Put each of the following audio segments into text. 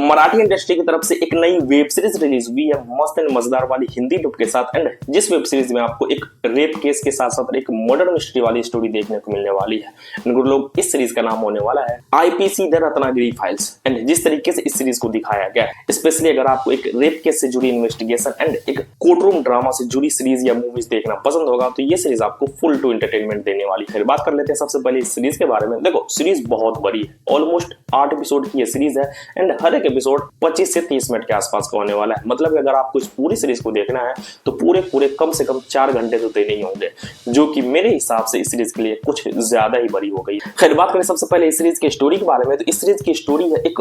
Marathi industry की तरफ से एक नई वेब सीरीज रिलीज हुई है मस्त एंड मजेदार वाली हिंदी डब के साथ। एंड जिस वेब सीरीज में आपको एक रेप केस के साथ साथ एक मर्डर मिस्ट्री वाली स्टोरी देखने को मिलने वाली है। लोग इस सीरीज का नाम होने वाला है IPC the Ratnagiri files. And जिस तरीके से इस सीरीज को दिखाया गया है, स्पेशली अगर आपको एक रेप केस से जुड़ी इन्वेस्टिगेशन एंड एक कोर्ट रूम ड्रामा से जुड़ी सीरीज या मूवीज देखना पसंद होगा तो ये सीरीज आपको फुल टू एंटरटेनमेंट देने वाली है। बात कर लेते हैं सबसे पहले इस सीरीज के बारे में। देखो सीरीज बहुत बड़ी है, ऑलमोस्ट 8 एपिसोड की ये सीरीज है एंड हर एक एपिसोड 25 से 30 मिनट के आसपास का होने वाला है। मतलब अगर आपको इस पूरी सीरीज को देखना है तो पूरे कम से कम 4 घंटे तो देने ही होंगे, जो कि मेरे हिसाब से इस सीरीज के लिए कुछ ज्यादा ही बड़ी हो गई। खैर बात करें सबसे पहले इस सीरीज की स्टोरी के बारे में, तो इस सीरीज की स्टोरी है एक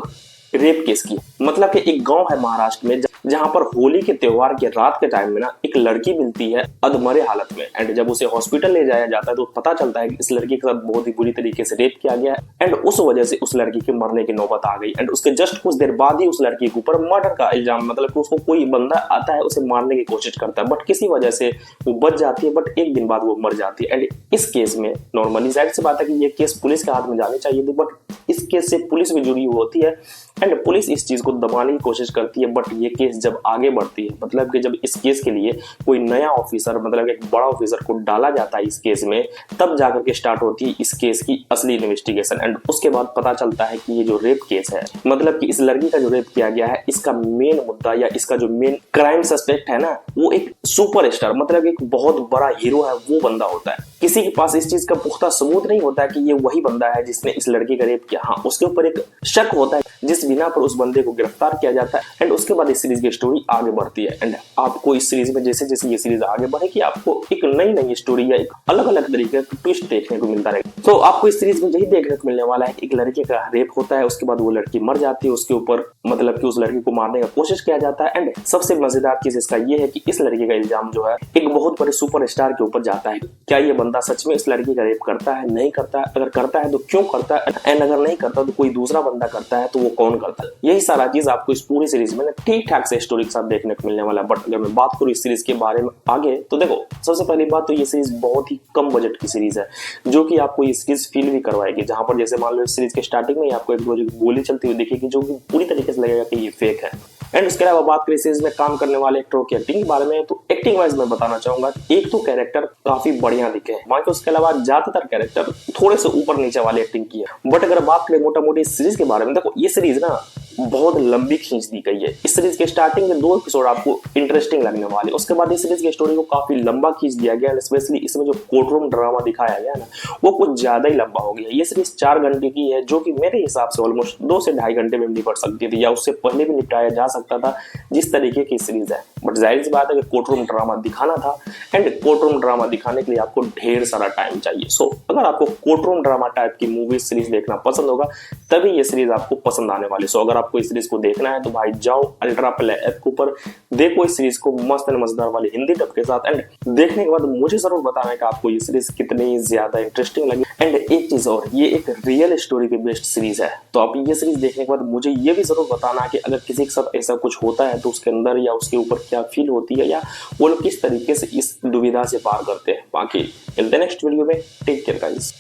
रेप केस की। मतलब कि एक गांव है महाराष्ट्र में जहां पर होली के त्योहार के रात के टाइम में ना एक लड़की मिलती है अधमरे हालत में। एंड जब उसे हॉस्पिटल ले जाया जाता है तो पता चलता है कि इस लड़की के साथ बहुत ही बुरी तरीके से रेप किया गया है एंड उस वजह से उस लड़की के मरने की नौबत आ गई। एंड उसके जस्ट कुछ देर बाद ही उस लड़की के ऊपर मर्डर का इल्जाम, मतलब कि उसको कोई बंदा आता है उसे मारने की कोशिश करता है, बट किसी वजह से वो बच जाती है, बट एक दिन बाद वो मर जाती है। एंड इस केस में नॉर्मली जाहिर सी बात है कि ये केस पुलिस के हाथ में जानी चाहिए थी, बट इस केस से पुलिस भी जुड़ी हुई होती है एंड पुलिस इस चीज को दबाने की कोशिश करती है। बट ये केस जब आगे बढ़ती है, मतलब कि जब इस केस के लिए कोई नया ऑफिसर, मतलब एक बड़ा ऑफिसर को डाला जाता है इस केस में, तब जाकर के स्टार्ट होती है इस केस की असली इन्वेस्टिगेशन। एंड उसके बाद पता चलता है कि ये जो रेप केस है, मतलब कि इस लड़की का जो रेप किया गया है, इसका मेन मुद्दा या इसका जो मेन क्राइम सस्पेक्ट है ना, वो एक सुपरस्टार, मतलब एक बहुत बड़ा हीरो है, वो बंदा होता है। किसी के पास इस चीज का पुख्ता सबूत नहीं होता है कि ये वही बंदा है जिसने इस लड़की का रेप किया। हाँ, उसके ऊपर एक शक होता है जिस बिना पर उस बंदे को गिरफ्तार किया जाता है एंड उसके बाद इस सीरीज की स्टोरी आगे बढ़ती है। एंड आपको इस सीरीज में जैसे जैसे ये सीरीज आगे बढ़ेगी आपको एक नई नई स्टोरी या एक अलग अलग तरीके का ट्विस्ट देखने को मिलता रहेगा। तो आपको इस सीरीज में यही देखने को मिलने वाला है कि एक लड़के का रेप होता है, उसके बाद वो लड़की मर जाती है, उसके ऊपर मतलब कि उस लड़की को मारने का कोशिश किया जाता है। एंड सबसे मजेदार चीज इसका ये है कि इस लड़के का इल्जाम जो है एक बहुत बड़े सुपरस्टार के ऊपर जाता है। क्या ये बंदा सच में इस लड़की का रेप करता है, नहीं करता है? अगर करता है तो क्यों करता है, एंड अगर नहीं करता तो कोई दूसरा बंदा करता है तो वो कौन करता है? यही सारा चीज आपको इस पूरी सीरीज में ठीक ठाक से स्टोरी के साथ देखने को मिलने वाला है। बट अगर मैं बात करूं इस सीरीज के बारे में आगे, तो देखो सबसे पहली बात तो ये सीरीज बहुत ही कम बजट की सीरीज है, जो कि आपको ये सीरीज फील भी करवाएगी। जहां पर जैसे मान लो इस सीरीज के स्टार्टिंग में ही आपको एक गोली चलती हुई दिखेगी, जो कि पूरी तरीके से लगेगा कि ये फेक है। एंड उसके अलावा बात करें सीरीज में काम करने वाले एक्टरों की एक्टिंग के बारे में, तो एक्टिंग वाइज मैं बताना चाहूंगा एक तो कैरेक्टर काफी बढ़िया दिखे हैं, बाकी उसके अलावा ज्यादातर कैरेक्टर थोड़े से ऊपर नीचे वाली एक्टिंग की है। बट अगर बात करें मोटा मोटी इस सीरीज के बारे में, देखो ये सीरीज ना बहुत लंबी खींच दी गई है। इस सीरीज के स्टार्टिंग के 2 एपिसोड आपको इंटरेस्टिंग लगने वाले, उसके बाद इस सीरीज की स्टोरी को काफी लंबा खींच दिया गया, स्पेशली इसमें जो कोर्ट रूम ड्रामा दिखाया गया ना वो कुछ ज्यादा ही लंबा हो गया। ये सीरीज 4 घंटे की है, जो कि मेरे हिसाब से ऑलमोस्ट 2 से ढाई घंटे में निपट सकती थी या उससे पहले भी निपटाया जा सकता था जिस तरीके की सीरीज है। बट जाहिर सी बात है कि कोर्ट रूम ड्रामा दिखाना था एंड कोर्ट रूम ड्रामा दिखाने के लिए आपको ढेर सारा टाइम चाहिए। सो अगर आपको कोर्ट रूम ड्रामा टाइप की मूवी सीरीज देखना पसंद होगा तभी ये सीरीज आपको पसंद आने वाली। सो अगर आपको इस सीरीज को देखना है तो भाई जाओ अल्ट्रा प्ले ऐप के ऊपर देखो इस सीरीज को मस्त एंड मजेदार वाली हिंदी डब के साथ। एंड देखने के बाद मुझे जरूर बताना है कि आपको ये सीरीज कितनी ज्यादा इंटरेस्टिंग लगी। एंड एक चीज और, ये एक रियल स्टोरी की बेस्ड सीरीज है, तो आप ये सीरीज देखने के बाद मुझे ये भी जरूर बताना है कि अगर किसी के साथ ऐसा कुछ होता है तो उसके अंदर या उसके ऊपर क्या फील होती है या वो लोग किस तरीके से इस दुविधा से पार करते हैं। बाकी मिलते हैं नेक्स्ट वीडियो में, टेक केयर गाइस।